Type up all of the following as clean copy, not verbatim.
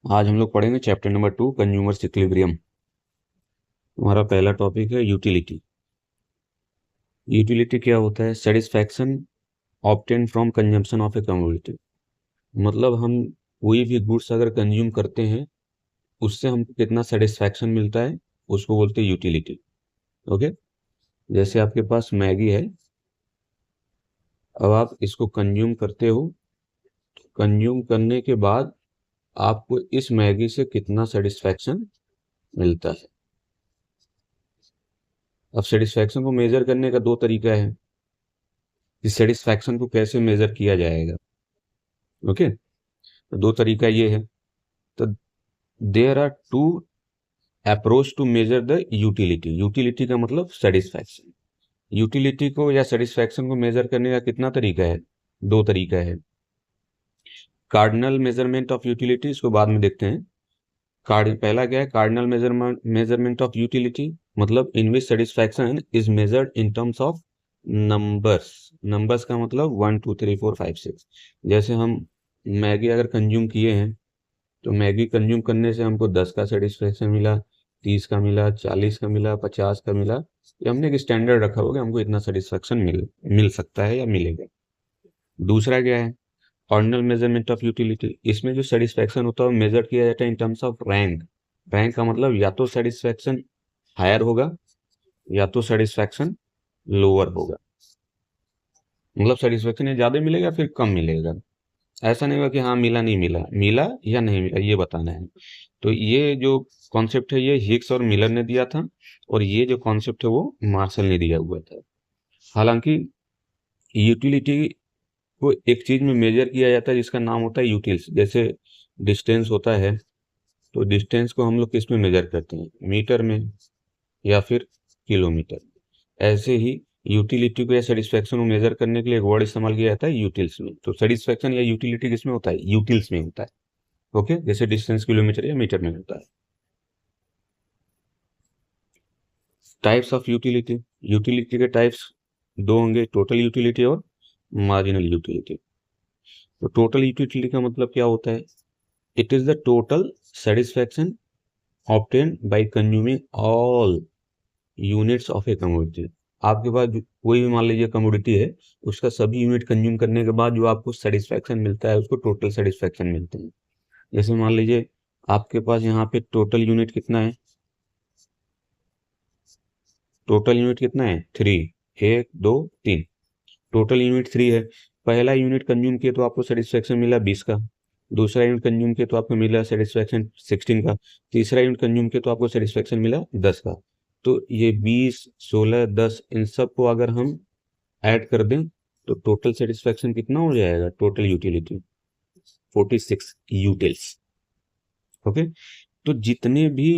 आज हम लोग पढ़ेंगे चैप्टर नंबर 2 कंज्यूमर्स इक्विलिब्रियम। हमारा पहला टॉपिक है यूटिलिटी। यूटिलिटी क्या होता है? Satisfaction obtain from consumption of a commodity. मतलब हम कोई भी गुड्स अगर कंज्यूम करते हैं उससे हमको कितना सेटिस्फैक्शन मिलता है, उसको बोलते हैं यूटिलिटी। ओके, जैसे आपके पास मैगी है, अब आप इसको कंज्यूम करते हो, कंज्यूम करने के बाद आपको इस मैगी से कितना सेटिस्फैक्शन मिलता है। अब सेटिस्फैक्शन को मेजर करने का दो तरीका है कि सेटिस्फैक्शन को कैसे मेजर किया जाएगा। ओके, तो दो तरीका ये है। तो there are two approach to measure the utility. Utility का मतलब सेटिस्फैक्शन। यूटिलिटी को या सेटिस्फैक्शन को मेजर करने का कितना तरीका है? दो तरीका है। कार्डिनल मेजरमेंट ऑफ यूटिलिटी, इसको बाद में देखते हैं। पहला क्या है? कार्डिनल मेजरमेंट ऑफ यूटिलिटी, मतलब in which satisfaction is measured in terms of numbers. Numbers का मतलब 1 2 3 4 5 6। जैसे हम मैगी अगर कंज्यूम किए हैं तो मैगी कंज्यूम करने से हमको 10 का सेटिस्फैक्शन मिला, 30 का मिला, 40 का मिला, 50 का मिला। ये हमने एक स्टैंडर्ड रखा होगा, हमको इतना सेटिस्फैक्शन मिल सकता है या मिलेगा। दूसरा क्या है? Ordinal measurement of utility. इसमें जो सेटिस्फैक्शन होता है वो मेजर किया जाता है इन टर्म्स ऑफ रैंक। रैंक का मतलब या तो सेटिस्फैक्शन हायर होगा या तो सेटिस्फैक्शन लोअर होगा। मतलब सेटिस्फैक्शन या ज्यादा मिलेगा फिर कम मिलेगा। ऐसा नहीं होगा कि हाँ मिला नहीं मिला, मिला या नहीं मिला, ये बताना है। तो ये जो कॉन्सेप्ट है ये हिग्स और मिलर ने दिया था, और ये जो कॉन्सेप्ट है वो मार्शल ने दिया हुआ था। हालांकि यूटिलिटी को एक चीज में मेजर किया जाता है जिसका नाम होता है यूटिल्स। जैसे डिस्टेंस होता है, तो डिस्टेंस को हम लोग किस में मेजर करते हैं? मीटर में या फिर किलोमीटर। ऐसे ही यूटिलिटी को या सेटिस्फैक्शन को मेजर करने के लिए एक वर्ड इस्तेमाल किया जाता है यूटिल्स में। तो सेटिस्फैक्शन या यूटिलिटी किस में होता है? यूटिल्स में होता है। ओके, जैसे डिस्टेंस किलोमीटर या मीटर में होता है। Types of utility. यूटिलिटी के टाइप्स दो होंगे, टोटल यूटिलिटी और मार्जिनल यूटिलिटी। तो टोटल यूटिलिटी का मतलब क्या होता है? It is the total satisfaction obtain bye consuming all units of a commodity. आपके पास कोई भी मान लीजिए कमोडिटी है, उसका सभी यूनिट कंज्यूम करने के बाद जो आपको सेटिस्फैक्शन मिलता है उसको टोटल सेटिस्फैक्शन मिलते हैं। जैसे मान लीजिए आपके पास यहाँ पे टोटल यूनिट कितना है? टोटल यूनिट कितना है? 3। 1 2 3। टोटल यूनिट 3 है। पहला यूनिट कंज्यूम किया तो आपको सेटिस्फैक्शन मिला 20 का। दूसरा यूनिट कंज्यूम किया तो आपको मिला सेटिस्फैक्शन 16 का। तीसरा यूनिट कंज्यूम किया तो आपको सेटिस्फैक्शन मिला 10 का। तो ये 20 16 10 इन सब को अगर हम ऐड कर दें तो टोटल सेटिस्फैक्शन कितना हो जाएगा? Total utility 46 utils. ओके, तो जितने भी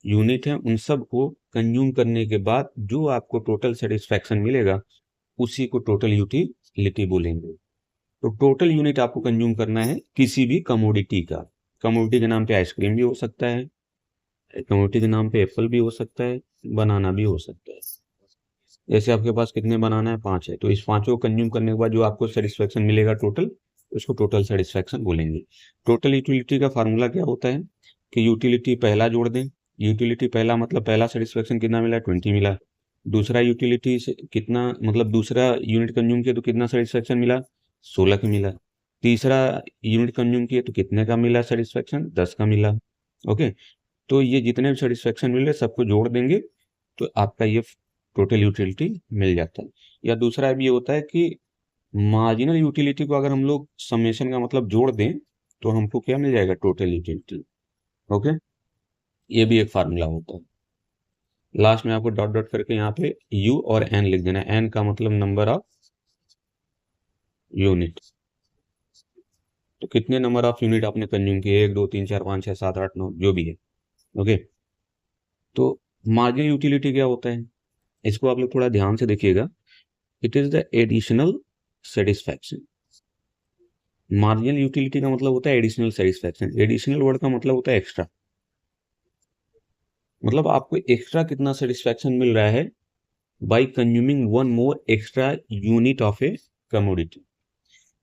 यूनिट हैं उन सब को कंज्यूम करने के बाद जो आपको टोटल सेटिस्फैक्शन मिलेगा उसी को टोटल यूटिलिटी बोलेंगे। तो टोटल यूनिट आपको कंज्यूम करना है किसी भी कमोडिटी का। कमोडिटी के नाम पे आइसक्रीम भी हो सकता है, कमोडिटी के नाम पे एप्पल भी हो सकता है, बनाना भी हो सकता है। जैसे आपके पास कितने बनाना है? 5 है, तो इस पांचों को कंज्यूम करने के बाद जो आपको सेटिस्फैक्शन मिलेगा टोटल, उसको टोटल सेटिस्फैक्शन बोलेंगे। टोटल यूटिलिटी का फार्मूला क्या होता है कि यूटिलिटी पहला जोड़ दें। यूटिलिटी पहला मतलब पहला सेटिस्फैक्शन कितना मिला? 20 मिला। दूसरा यूटिलिटी से कितना मतलब दूसरा यूनिट कंज्यूम किया तो कितना सेटिस्फैक्शन मिला? 16 का मिला। तीसरा यूनिट कंज्यूम किया तो कितने का मिला सेटिस्फैक्शन? 10 का मिला। ओके, तो ये जितने भी सेटिस्फैक्शन मिले सबको जोड़ देंगे तो आपका ये टोटल यूटिलिटी मिल जाता है। या दूसरा भी ये होता है कि मार्जिनल यूटिलिटी को अगर हम लोग समेशन का मतलब जोड़ दें तो हमको क्या मिल जाएगा? Total utility. ओके, ये भी एक फार्मूला होता है। लास्ट में आपको डॉट डॉट करके यहाँ पे यू और एन लिख देना है। एन का मतलब नंबर ऑफ यूनिट। तो कितने नंबर ऑफ यूनिट आपने कंज्यूम किए? 1 2 3 4 5 6 7 8 9 जो भी है। ओके, तो मार्जिनल यूटिलिटी क्या होता है इसको आप लोग थोड़ा ध्यान से देखिएगा। It is the additional satisfaction. Marginal utility का मतलब होता है एडिशनल सेटिस्फैक्शन। एडिशनल वर्ड का मतलब होता है एक्स्ट्रा। मतलब आपको एक्स्ट्रा कितना सेटिस्फैक्शन मिल रहा है bye consuming one more extra unit of a commodity.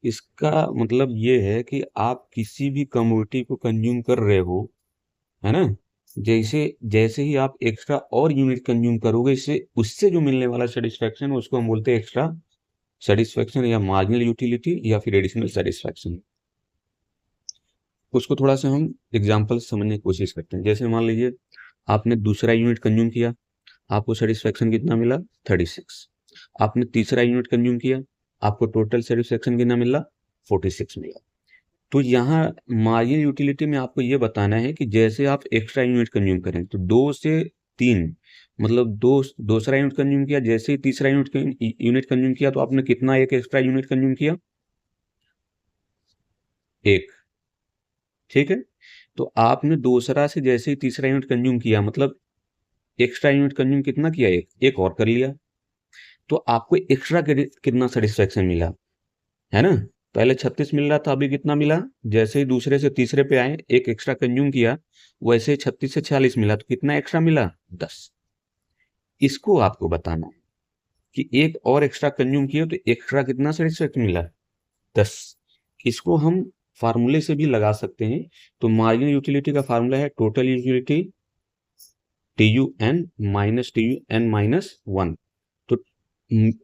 इसका मतलब ये है कि आप किसी भी कमोडिटी को कंज्यूम कर रहे हो, है ना, जैसे जैसे ही आप एक्स्ट्रा और यूनिट कंज्यूम करोगे, इससे उससे जो मिलने वाला सेटिस्फैक्शन है उसको हम बोलते हैं एक्स्ट्रा सेटिस्फैक्शन या मार्जिनल यूटिलिटी या फिर एडिशनल सेटिस्फैक्शन। उसको थोड़ा सा हम एग्जांपल से समझने की कोशिश करते हैं। जैसे मान लीजिए आपने दूसरा यूनिट कंज्यूम किया, आपको सेटिस्फैक्शन कितना मिला, 36। आपने तीसरा यूनिट कंज्यूम किया, आपको टोटल सेटिस्फैक्शन कितना मिला, 46 मिला। तो यहाँ मार्जिनल यूटिलिटी में आपको ये बताना है कि जैसे आप एक्स्ट्रा यूनिट कंज्यूम करें तो 2 से 3, मतलब दूसरा यूनिट कंज्यूम किया, जैसे ही तीसरा यूनिट कंज्यूम किया तो आपने कितना एक एक्स्ट्रा यूनिट कंज्यूम किया, एक। ठीक है, तो आपने दूसरा से जैसे ही तीसरा यूनिट कंज्यूम किया, मतलब एक्स्ट्रा यूनिट कंज्यूम कितना किया, एक और कर लिया, तो आपको एक्स्ट्रा कितना सेटिस्फेक्शन मिला, है ना। पहले 36 मिल रहा था, अभी कितना मिला, जैसे ही दूसरे से तीसरे पे आए एक एक्स्ट्रा कंज्यूम किया, वैसे ही 36 से 46 मिला, तो कितना एक्स्ट्रा मिला, 10। इसको आपको बताना है कि एक और एक्स्ट्रा कंज्यूम किया तो एक्स्ट्रा कितना सेटिस्फेक्शन मिला, 10। इसको हम फार्मूले से भी लगा सकते हैं। तो मार्जिनल यूटिलिटी का फार्मूला है total utility T U N minus T U N minus 1। तो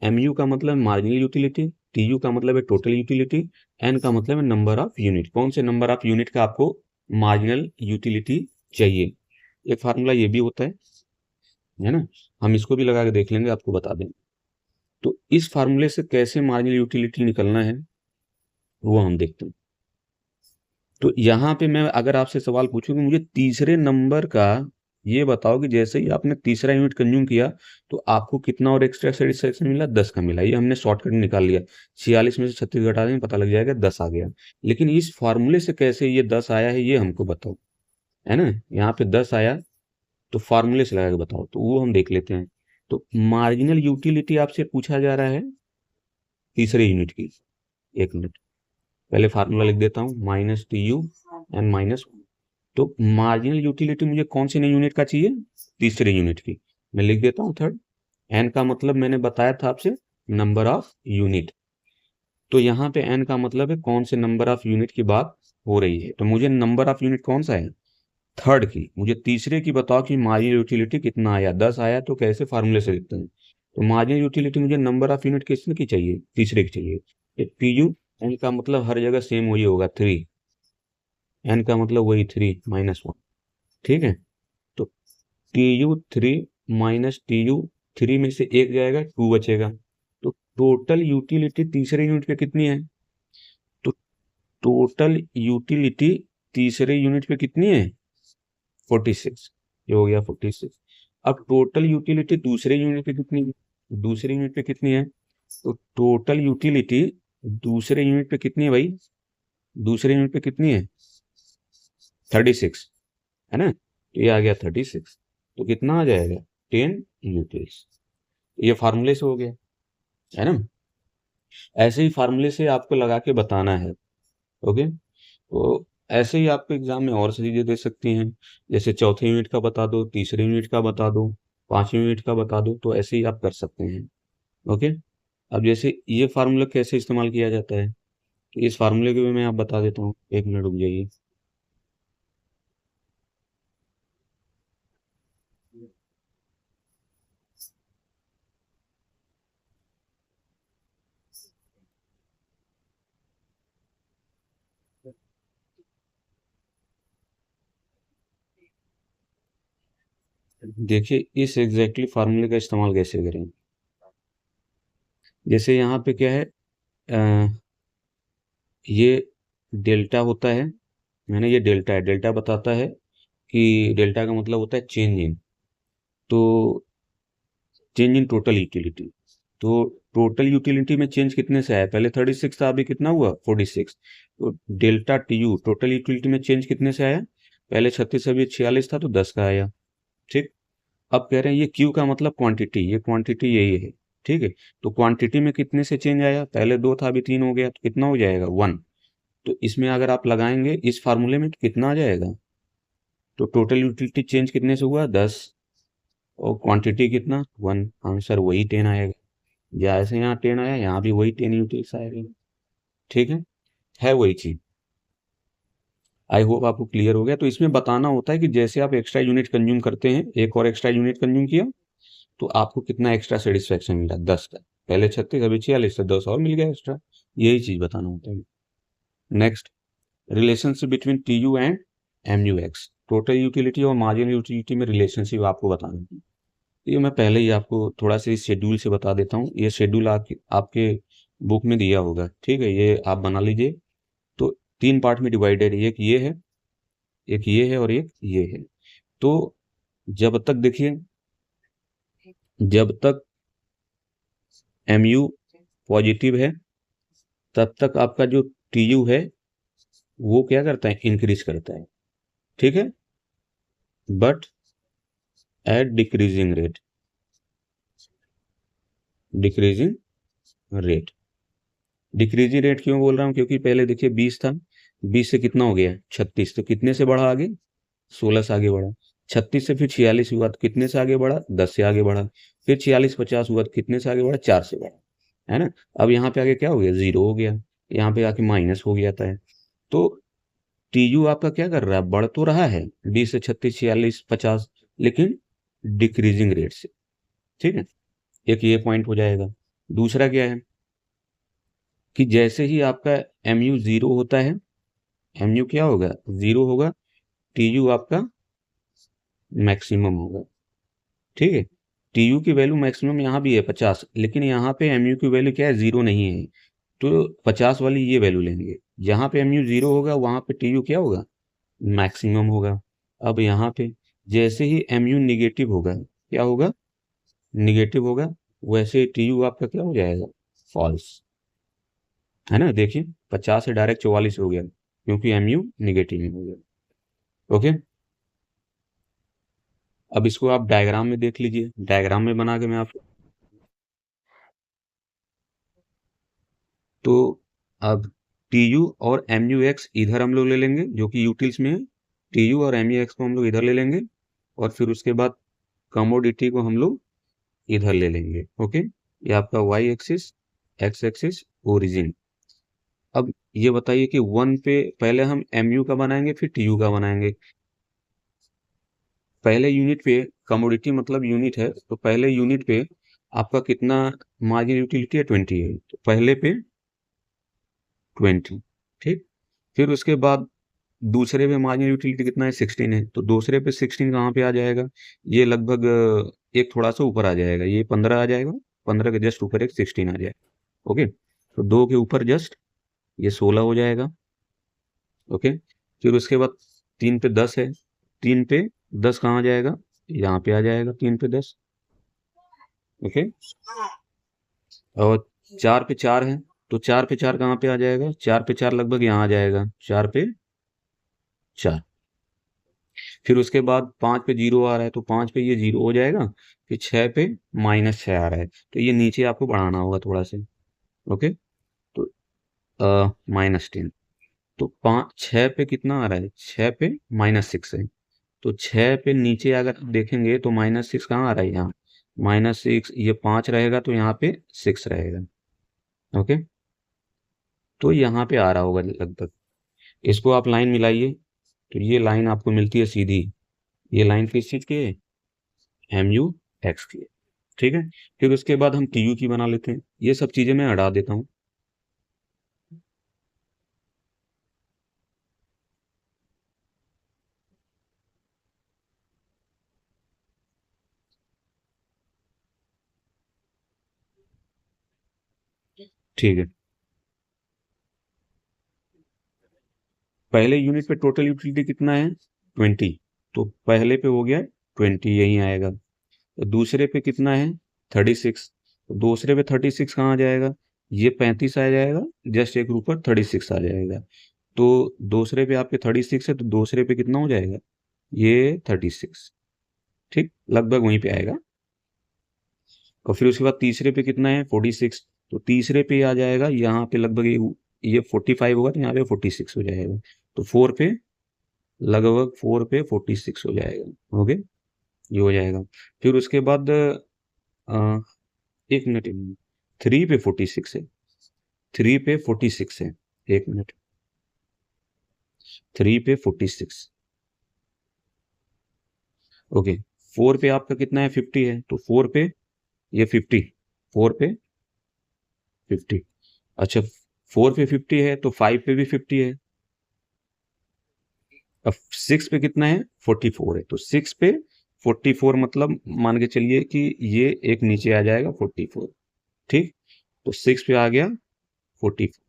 एम यू का मतलब मार्जिनल यूटिलिटी, टी यू का मतलब है टोटल यूटिलिटी, एन का मतलब है नंबर ऑफ यूनिट, कौन से नंबर ऑफ यूनिट का आपको मार्जिनल यूटिलिटी चाहिए। एक फार्मूला ये भी होता है ना, हम इसको भी लगा के देख लेंगे, आपको बता दें। तो इस फार्मूले से कैसे मार्जिनल यूटिलिटी निकलना है वो हम देखते हैं। तो यहाँ पे मैं अगर आपसे सवाल पूछूं कि मुझे तीसरे नंबर का ये बताओ कि जैसे ही आपने तीसरा यूनिट कंज्यूम किया तो आपको कितना और एक्स्ट्रा सेटिस्फेक्शन मिला, 10 का मिला। ये हमने शॉर्टकट निकाल लिया, 46 में से 36 घटा देंगे पता लग जाएगा 10 आ गया। लेकिन इस फार्मूले से कैसे ये 10 आया है ये हमको बताओ, है ना। यहाँ पे 10 आया तो फार्मूले से लगा के बताओ, तो वो हम देख लेते हैं। तो मार्जिनल यूटिलिटी आपसे पूछा जा रहा है तीसरे यूनिट की। एक मिनट, पहले फार्मूला लिख देता हूँ, minus T U N minus. तो मार्जिनल यूटिलिटी मुझे कौन से नए यूनिट का चाहिए, तीसरे यूनिट की। मैं लिख देता हूँ थर्ड। एन का मतलब मैंने बताया था आपसे नंबर ऑफ यूनिट, तो यहाँ पे एन का मतलब है कौन से नंबर ऑफ यूनिट की बात हो रही है। तो मुझे नंबर ऑफ यूनिट कौन सा है, थर्ड की। मुझे तीसरे की बताओ कि मार्जिनल यूटिलिटी कितना आया, 10 आया, तो कैसे फार्मूले से लिखते हैं। तो मार्जिनल यूटिलिटी मुझे नंबर ऑफ यूनिट किसने की चाहिए, तीसरे की चाहिए। पी यू एन का मतलब हर जगह सेम वही होगा 3, एन का मतलब वही 3 - 1। ठीक है, तो T U 3 minus T you 3 में से एक जाएगा, 2 बचेगा। तो टोटल यूटिलिटी तीसरे यूनिट पे कितनी है, तो टोटल यूटिलिटी तीसरे यूनिट पे कितनी है, 46। ये हो गया 46। अब टोटल यूटिलिटी दूसरे यूनिट पे कितनी है, दूसरे यूनिट पे कितनी है, तो टोटल यूटिलिटी दूसरे यूनिट पे कितनी है भाई, दूसरे यूनिट पे कितनी है, 36, है ना। तो ये आ गया 36, तो कितना आ जाएगा, 10 यूटिल्स। ये फार्मूले से हो गया, है ना। ऐसे ही फार्मूले से आपको लगा के बताना है। ओके, तो ऐसे ही आपको एग्जाम में और चीजें दे सकती हैं, जैसे चौथे यूनिट का बता दो, तीसरे यूनिट का बता दो, पांचवें यूनिट का बता दो, तो ऐसे ही आप कर सकते हैं। ओके, अब जैसे ये फार्मूला कैसे इस्तेमाल किया जाता है, तो इस फार्मूले को भी मैं आप बता देता हूँ, एक मिनट रुक जाइए। देखिए इस एग्जैक्टली फार्मूले का इस्तेमाल कैसे करें। जैसे यहाँ पे क्या है, ये डेल्टा होता है, मैंने ये डेल्टा है, डेल्टा बताता है कि डेल्टा का मतलब होता है चेंज इन, तो चेंज इन टोटल यूटिलिटी। तो टोटल यूटिलिटी में चेंज कितने से आया, पहले 36 था, अभी कितना हुआ 46। तो delta T U total utility में चेंज कितने से आया, पहले 36 अभी 46 था तो 10 का आया। ठीक, अब कह रहे हैं ये क्यू का मतलब क्वांटिटी, ये क्वांटिटी यही है। ठीक है, तो क्वांटिटी में कितने से चेंज आया, पहले 2 था अभी 3 हो गया, तो कितना हो जाएगा 1। तो इसमें अगर आप लगाएंगे इस फार्मूले में तो कितना आ जाएगा, तो टोटल यूटिलिटी चेंज कितने से हुआ 10, और क्वांटिटी कितना 1, आंसर वही 10 आएगा। जैसे यहाँ 10 आया यहाँ भी वही 10 यूटिल्स आएगा। ठीक है वही चीज। आई होप आपको क्लियर हो गया। तो इसमें बताना होता है कि जैसे आप एक्स्ट्रा यूनिट कंज्यूम करते हैं, एक और एक्स्ट्रा यूनिट कंज्यूम किया तो आपको कितना एक्स्ट्रा सेटिस्फेक्शन मिला, 10 का। पहले 36, अभी 46, से 10 और मिल गया एक्स्ट्रा। यही चीज बताना होता है। Next, relationship between T U and M U X. Total utility और मार्जिनल यूटिलिटी में रिलेशनशिप आपको बताना है। ये मैं पहले ही आपको थोड़ा सा इस शेड्यूल से बता देता हूँ। ये शेड्यूल आपके बुक में दिया होगा, ठीक है, ये आप बना लीजिए। तो 3 पार्ट में डिवाइडेड है, एक ये है, एक ये है और एक ये है। तो जब तक देखिए, जब तक एम यू पॉजिटिव है तब तक आपका जो टी यू है वो क्या करता है, इंक्रीज करता है, ठीक है। But at decreasing rate, decreasing rate. Decreasing rate क्यों बोल रहा हूँ, क्योंकि पहले देखिए 20 था, 20 से कितना हो गया 36, तो कितने से बढ़ा आगे, 16 से आगे बढ़ा। 36 से फिर 46 हुआ तो कितने से आगे बढ़ा, 10 से आगे बढ़ा। फिर 46-50 हुआ तो कितने से आगे बढ़ा, 4 से बढ़ा, है ना। अब यहाँ पे आगे क्या हो गया, 0 हो गया, यहाँ पे आके माइनस हो गया था। तो टी यू आपका क्या कर रहा है, बढ़ तो रहा है 20 से 36, 46, 50, लेकिन डिक्रीजिंग रेट से, ठीक है। एक ये पॉइंट हो जाएगा। दूसरा क्या है कि जैसे ही आपका एम यू 0 होता है, एम यू क्या होगा, 0 होगा, टी यू आपका मैक्सिमम होगा, ठीक है। टी यू की वैल्यू मैक्सिमम यहाँ भी है 50, लेकिन यहाँ पे एम यू की वैल्यू क्या है, 0 नहीं है। तो 50 वाली ये वैल्यू लेंगे। जहाँ पे एम यू 0 होगा वहाँ पे टी यू क्या होगा, मैक्सिमम होगा। अब यहाँ पे जैसे ही एम यू निगेटिव होगा, क्या होगा, निगेटिव होगा, वैसे टी यू आपका क्या हो जाएगा, फॉल्स, है ना। देखिए 50 से डायरेक्ट 44 हो गया, क्योंकि एम यू निगेटिव में हो गया। ओके, अब इसको आप डायग्राम में देख लीजिए, डायग्राम में बना के मैं आपको। तो अब टी यू और एम यू एक्स इधर हम लोग ले लेंगे, जो कि यूटिल्स में है। टी यू और एम यू एक्स को हम लोग इधर ले लेंगे, और फिर उसके बाद कमोडिटी को हम लोग इधर ले लेंगे। ओके, ये आपका Y axis, X axis, origin. अब ये बताइए कि वन पे पहले हम एम यू का बनाएंगे फिर टी यू का बनाएंगे। पहले यूनिट पे, कमोडिटी मतलब यूनिट है, तो पहले यूनिट पे आपका कितना मार्जिन यूटिलिटी है, 20 है, तो पहले पे 20, ठीक। फिर उसके बाद दूसरे पे मार्जिन यूटिलिटी कितना है, 16 है, तो दूसरे पे 16 कहाँ पे आ जाएगा, ये लगभग एक थोड़ा सा ऊपर आ जाएगा, ये 15 आ जाएगा, 15 के जस्ट ऊपर एक 16 आ जाएगा। ओके, तो 2 के ऊपर जस्ट ये 16 हो जाएगा। ओके, फिर उसके बाद 3 पे 10 है, 3 पे 10 कहाँ आ जाएगा, यहाँ पे आ जाएगा 3 पे 10। ओके, और 4 पे 4 है, तो 4 पे 4 कहाँ पे आ जाएगा, 4 पे 4 लगभग यहाँ आ जाएगा, 4 पे 4। फिर उसके बाद 5 पे 0 आ रहा है, तो 5 पे ये 0 हो जाएगा। फिर 6 पे -6 आ रहा है, तो ये नीचे आपको बढ़ाना होगा थोड़ा से। ओके, तो -10। तो 6 पे कितना आ रहा है, 6 पे -6 है, तो 6 पे नीचे अगर आप देखेंगे तो -6 कहाँ आ रहा है, यहाँ -6, ये 5 रहेगा तो यहाँ पे 6 रहेगा। ओके, तो यहाँ पे आ रहा होगा लगभग। इसको आप लाइन मिलाइए, तो ये लाइन आपको मिलती है सीधी। ये लाइन किस चीज की है, एम यू एक्स की है, ठीक है। फिर उसके बाद हम टी यू की बना लेते हैं। ये सब चीजें मैं हटा देता हूँ। ठीक है, पहले यूनिट पे टोटल यूटिलिटी कितना है, 20, तो पहले पे हो गया 20, यही आएगा। तो दूसरे पे कितना है, 36, तो दूसरे पे 36 कहाँ आ जाएगा, ये 35 आ जाएगा, जस्ट एक ऊपर 36 आ जाएगा। तो दूसरे पे आपके 36 है, तो दूसरे पे कितना हो जाएगा, ये 36, ठीक, लगभग वहीं पे आएगा। और फिर उसके बाद तीसरे पे कितना है, 46, तो तीसरे पे आ जाएगा, यहाँ पे लगभग ये 45 होगा, तो यहाँ पे 46 हो जाएगा। तो 4 पे, लगभग 4 पे 46 हो जाएगा। ओके, ये हो जाएगा। फिर उसके बाद एक मिनट, 3 पे 46 है, 3 पे 46 है, एक मिनट, 3 पे 46, ओके। 4 पे आपका कितना है, 50 है, तो 4 पे ये 50, 4 पे 50, अच्छा 4 पे 50 है तो 5 पे भी 50 है। अब 6 पे कितना है, 44 है, तो 6 पे 44 मतलब मान के चलिए कि ये एक नीचे आ जाएगा 44, ठीक। तो 6 पे आ गया 44,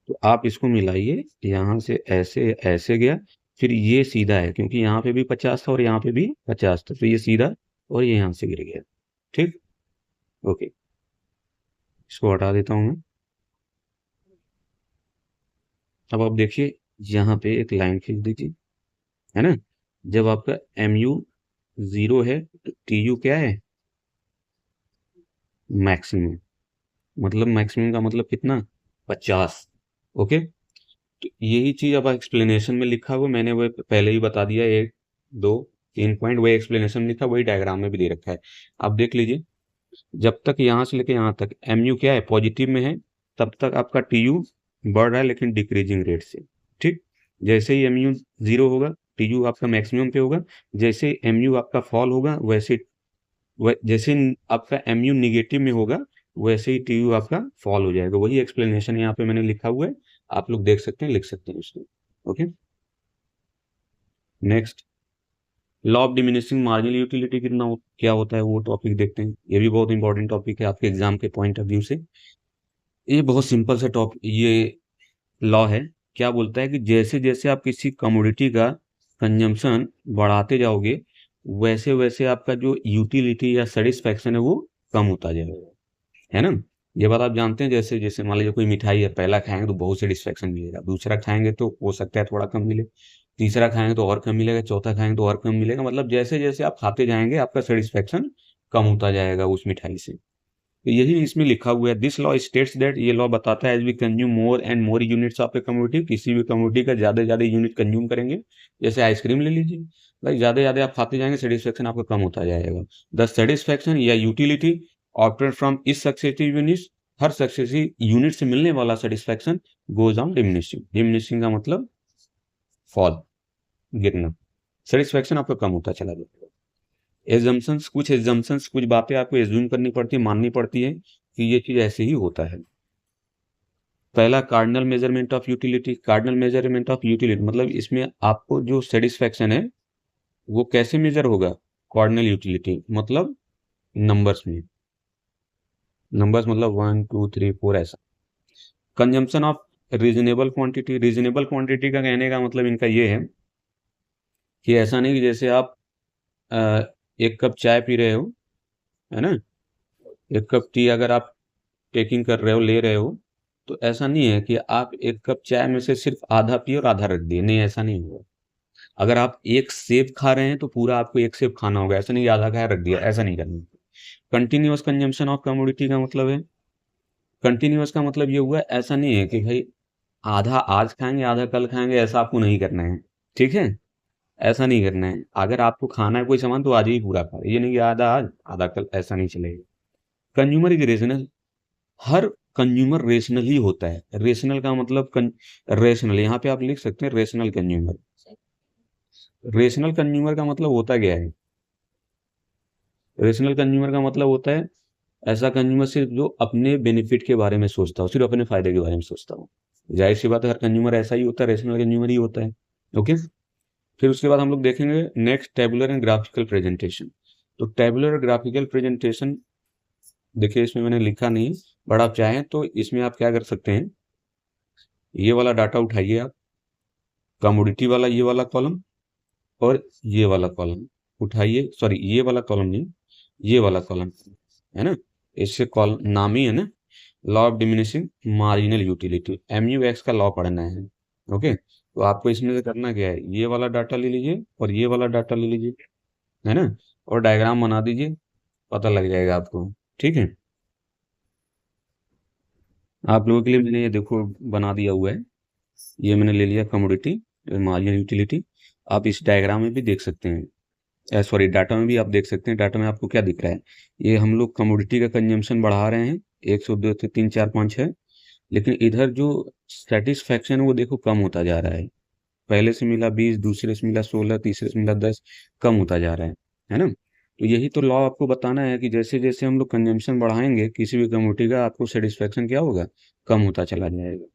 तो आप इसको मिलाइए, यहाँ से ऐसे ऐसे गया, फिर ये सीधा है क्योंकि यहाँ पे भी 50 था और यहाँ पे भी 50 था, तो ये सीधा और ये यहाँ से गिर गया, ठीक। ओके, इसको हटा देता हूँ मैं। अब आप देखिए यहाँ पे एक लाइन खींच दीजिए, है ना। जब आपका एम यू 0 है तो टी यू क्या है, मैक्सिमम, मतलब मैक्सिमम का मतलब कितना, 50, ओके। तो यही चीज अब एक्सप्लेनेशन में लिखा हुआ, मैंने वो पहले ही बता दिया, एक दो तीन पॉइंट वही एक्सप्लेनेशन में लिखा, वही डायग्राम में भी दे रखा है, आप देख लीजिए। जब तक यहाँ से लेके यहाँ तक एम यू क्या है, पॉजिटिव में है, तब तक आपका टी यू बढ़ रहा है लेकिन डिक्रीजिंग रेट से, ठीक। जैसे ही एम यू 0 होगा, टी यू आपका मैक्सिमम पे होगा, जैसे एम यू आपका फॉल होगा वैसे जैसे आपका एम यू निगेटिव में होगा वैसे ही टी यू आपका फॉल हो जाएगा, वही एक्सप्लेनेशन यहाँ पे मैंने लिखा हुआ है, आप लोग देख सकते हैं, लिख सकते हैं उसको, okay. Next, law of diminishing marginal utility कितना क्या होता है, वो टॉपिक देखते हैं, ये भी बहुत इंपॉर्टेंट टॉपिक है आपके एग्जाम के पॉइंट ऑफ व्यू से। ये बहुत सिंपल सा टॉपिक, ये लॉ है, क्या बोलता है कि जैसे जैसे आप किसी कमोडिटी का कंजम्पशन बढ़ाते जाओगे, वैसे वैसे आपका जो यूटिलिटी या सेटिस्फैक्शन है वो कम होता जाएगा, है ना। ये बात आप जानते हैं, जैसे जैसे मान लीजिए कोई मिठाई है, पहला खाएंगे तो बहुत सेटिस्फेक्शन मिलेगा, दूसरा खाएंगे तो हो सकता है थोड़ा कम मिले, तीसरा खाएंगे तो और कम मिलेगा, चौथा खाएंगे तो और कम मिलेगा, मतलब जैसे जैसे आप खाते जाएंगे आपका सेटिस्फेक्शन कम होता जाएगा उस मिठाई से। तो यही इसमें लिखा हुआ है, दिस लॉ स्टेट्स दैट, ये लॉ बताता है as we consume more and more units of a commodity, किसी भी कमोडिटी का ज्यादा ज्यादा यूनिट कंज्यूम करेंगे, जैसे आइसक्रीम ले लीजिए भाई, ज्यादा ज्यादा आप खाते जाएंगे सेटिस्फेक्शन आपका कम होता जाएगा। द सेटिस्फेक्शन या यूटिलिटी ऑप्टेड फ्रॉम इस सक्सेसिव यूनिट, हर सक्सेसिव यूनिट से मिलने वाला satisfaction goes on diminishing, diminishing का मतलब फॉल, गिरना, सेटिस्फेक्शन आपका कम होता चला जाएगा। एजम्पशंस, कुछ एजम्पशंस, कुछ बातें आपको एज्यूम करनी पड़ती है, माननी पड़ती है कि ये चीज ऐसे ही होता है। पहला, cardinal measurement of utility, cardinal measurement of utility मतलब इसमें आपको जो सेटिस्फेक्शन है वो कैसे मेजर होगा, कार्डिनल यूटिलिटी मतलब नंबर्स में, नंबर्स मतलब 1 2 3 4 ऐसा। Consumption of reasonable quantity, reasonable quantity का कहने का मतलब इनका ये है कि ऐसा नहीं कि जैसे आप एक कप चाय पी रहे हो, है ना, एक कप टी अगर आप टेकिंग कर रहे हो, ले रहे हो, तो ऐसा नहीं है कि आप एक कप चाय में से सिर्फ आधा पिए और आधा रख दिए, नहीं ऐसा नहीं होगा। अगर आप एक सेब खा रहे हैं तो पूरा आपको एक सेब खाना होगा, ऐसा नहीं आधा खाया रख दिया, ऐसा नहीं करना। कंटिन्यूअस कंजम्पशन ऑफ कमोडिटी का मतलब है, कंटिन्यूअस का मतलब ये हुआ, ऐसा नहीं है कि भाई आधा आज खाएंगे आधा कल खाएंगे, ऐसा आपको नहीं करना है, ठीक है, ऐसा नहीं करना है। अगर आपको खाना है कोई सामान तो आज ही पूरा खा, ये नहीं कि आधा आज आधा कल, ऐसा नहीं चलेगा। कंज्यूमर इज रेशनल, हर कंज्यूमर रेशनल ही होता है, रेशनल का मतलब रेशनल, यहाँ पे आप लिख सकते हैं रेशनल कंज्यूमर, रेशनल कंज्यूमर का मतलब होता क्या है, रेशनल कंज्यूमर का मतलब होता है ऐसा कंज्यूमर सिर्फ जो अपने बेनिफिट के बारे में सोचता हो, सिर्फ अपने फायदे के बारे में सोचता हो, जाहिर सी बात है हर कंज्यूमर ऐसा ही होता है, रेशनल कंज्यूमर ही होता है, ओके। फिर उसके बाद हम लोग देखेंगे next, tabular and graphical presentation. तो टेबुलर ग्राफिकल प्रेजेंटेशन, देखिए इसमें मैंने लिखा नहीं, बट आप चाहें तो इसमें आप क्या कर सकते हैं, ये वाला डाटा उठाइए आप, कमोडिटी वाला ये वाला कॉलम और ये वाला कॉलम उठाइए, सॉरी ये वाला कॉलम नहीं, ये वाला कॉलम, है ना, इससे कॉलम नाम ही है ना, law of diminishing marginal utility, MUX का लॉ पढ़ना है, ओके। तो आपको इसमें से करना क्या है, ये वाला डाटा ले लीजिए और ये वाला डाटा ले लीजिए, है ना, और डायग्राम बना दीजिए, पता लग जाएगा आपको, ठीक है। आप लोगों के लिए मैंने ये देखो बना दिया हुआ है, ये मैंने ले लिया कमोडिटी मार्जिनल यूटिलिटी, आप इस डायग्राम में भी देख सकते हैं, सॉरी, डाटा में भी आप देख सकते हैं। डाटा में आपको क्या दिख रहा है, ये हम लोग कमोडिटी का कंजम्पशन बढ़ा रहे हैं, 102 से 3 4 5 है, लेकिन इधर जो सेटिस्फैक्शन है वो देखो कम होता जा रहा है। पहले से मिला 20, दूसरे से मिला 16, तीसरे से मिला 10, कम होता जा रहा है ना। तो यही तो लॉ आपको बताना है कि जैसे जैसे हम लोग कंजम्पशन बढ़ाएंगे किसी भी कमोडिटी का, आपको सेटिस्फैक्शन क्या होगा, कम होता चला जाएगा।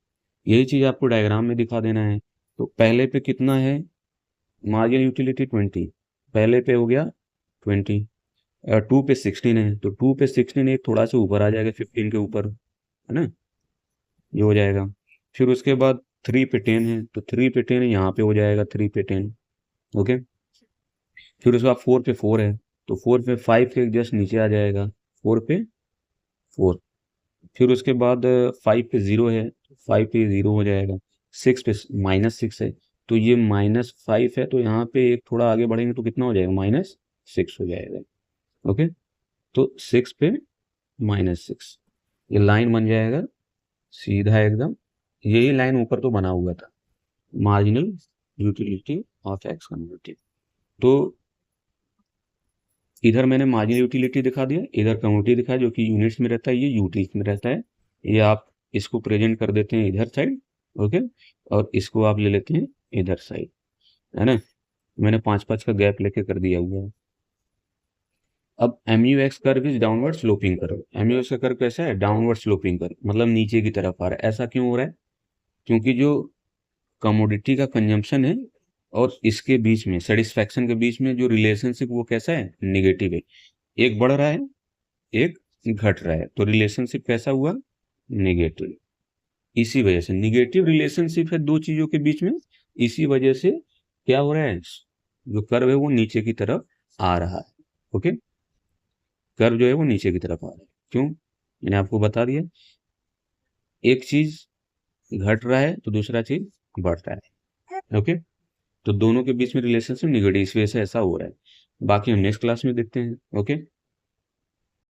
यही चीज आपको डायग्राम में दिखा देना है। तो पहले पे कितना है, मार्जिनल यूटिलिटी 20, पहले पे हो गया 20, 2 पे 16 है, तो 2 पे 16 एक थोड़ा सा ऊपर आ जाएगा 15 के ऊपर, है ना, ये हो जाएगा। फिर उसके बाद 3 पे 10 है, तो 3 पे 10 यहाँ पे हो जाएगा 3 पे 10। ओके, फिर उसके बाद 4 पे 4 है, तो 4 पे 5 के जस्ट नीचे आ जाएगा, 4 पे 4। फिर उसके बाद 5 पे 0 है, 5 पे 0 हो जाएगा। 6 पे -6 है, तो ये -5 है, तो यहाँ पे एक थोड़ा आगे बढ़ेंगे तो कितना हो जाएगा, -6 हो जाएगा। ओके, तो 6 पे -6, ये लाइन बन जाएगा सीधा एकदम। यही लाइन ऊपर तो बना हुआ था, marginal utility of x community. तो इधर मैंने मार्जिनल यूटिलिटी दिखा दिया, इधर कम्युनिटी दिखाया जो कि यूनिट्स में रहता है, ये यूटिल्स में रहता है। ये आप इसको प्रेजेंट कर देते हैं इधर साइड, ओके, और इसको आप ले लेते हैं इधर साइड, है ना। मैंने 5 5 का गैप लेके कर दिया हुआ है। अब MUX curve is downward sloping curve. MUX का कर्व कैसा है, डाउनवर्ड स्लोपिंग कर्व, मतलब नीचे की तरफ आ रहा है। ऐसा क्यों हो रहा है, क्योंकि जो कमोडिटी का कंजम्पशन है और इसके बीच में, सेटिस्फैक्शन के बीच में जो रिलेशनशिप वो कैसा है, निगेटिव है। एक बढ़ रहा है, एक घट रहा है, तो रिलेशनशिप कैसा हुआ, निगेटिव। इसी वजह से निगेटिव रिलेशनशिप है दो चीजों के बीच में, इसी वजह से क्या हो रहा है, जो कर्व है वो नीचे की तरफ आ रहा है। ओके, कर्व जो है वो नीचे की तरफ आ रहा है। क्यों, मैंने आपको बता दिया, एक चीज घट रहा है तो दूसरा चीज बढ़ रहा है। ओके, तो दोनों के बीच में रिलेशनशिप निगेटिव, इस वजह से ऐसा हो रहा है। बाकी हम नेक्स्ट क्लास में देखते हैं। ओके।